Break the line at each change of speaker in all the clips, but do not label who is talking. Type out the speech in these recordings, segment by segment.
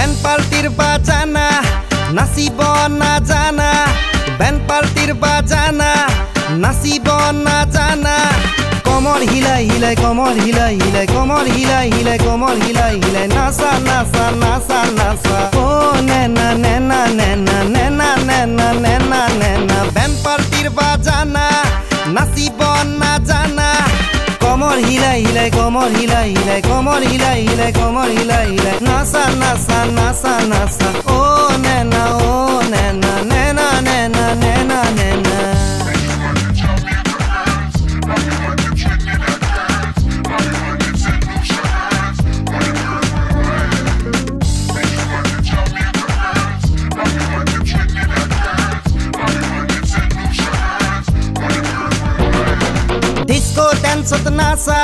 band পার্টির বাজানা নাচিব না জানা ব্যান্ড পার্টির বাজানা নাচিব না জানা কমর হিলাই হিলাই কমর হিলাই হিলাই কমর হিলাই হিলাই কমর হিলাই হিলাই নাচা নাচা নাচা নাচা ও নেনা নেনা নেনা নেনা নেনা নেনা নেনা ব্যান্ড পার্টির বাজানা নাচিব না জানা কমর হিলাই হিলাই কমর হিলাই হিলাই কমর হিলাই হিলাই কমর হিলাই হিলাই নাচা নাচা নাচা নাচা ও নেনা নেনা নেনা নেনা নেনা নেনা ডিস্কো ড্যান্সত নাচা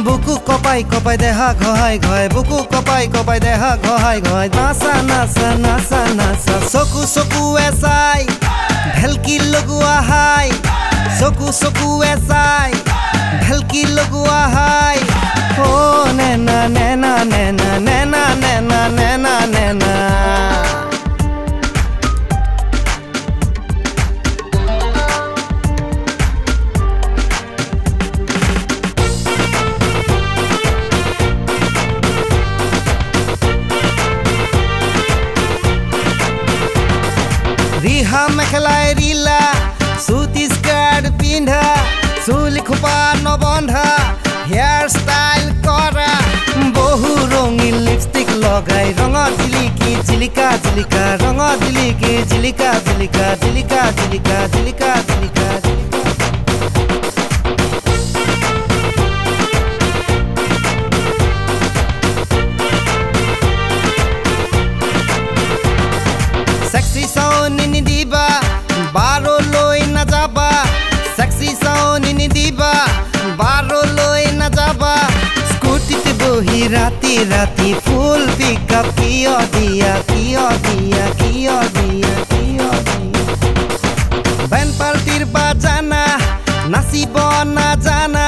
বুকু কপাই কপাই দেহা ঘহাই ঘহাই বুকু কপাই কপাই দেহা ঘহাই ঘহাই নাচা নাচা নাচা নাচা চকু চকুৱে চাই ঢেলকি লগোৱা হাই চকু চকুৱে চাই ঢেলকি লগোৱা হাই ও নেনা নেনা নেনা নেনা নেনা নেনা নেনা রিহা মেখেলায় রিলা সুতি স্কার্ট পিন্ধা চুল খোপা নবন্ধা হেয়ার স্টাইল করা বহু রঙিন লিপস্টিক লগাই রঙত জিলিকি জিলিকা জিলিকা রঙত জিলিকি জিলিকা জিলিকা জিলিকা জিলিকা জিলিকা জিলিকা sexy sound ini diba baro loi na jaba sexy sound ini diba baro loi na jaba scooty te bohi rati rati full pick up kiyo dia kiyo dia kiyo dia kiyo dia band partir bajana nacibo na jana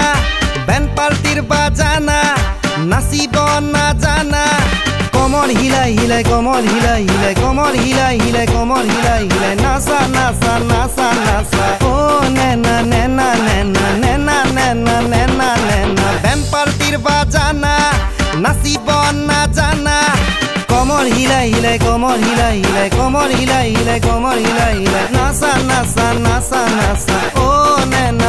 band partir bajana nacibo na jana কমর হিলাই হিলাই কমর হিলাই হিলাই কমর হিলাই হিলাই কমর হিলাই হিলাই নাচা নাচা নাচা নাচা ও Naina Naina Naina Naina Naina Naina Naina band পার্টির বাজানা নাচিব না জানা কমর হিলাই হিলাই কমর হিলাই হিলাই কমর হিলাই হিলাই কমর হিলাই হিলাই নাচা নাচা নাচা নাচা ও নেনা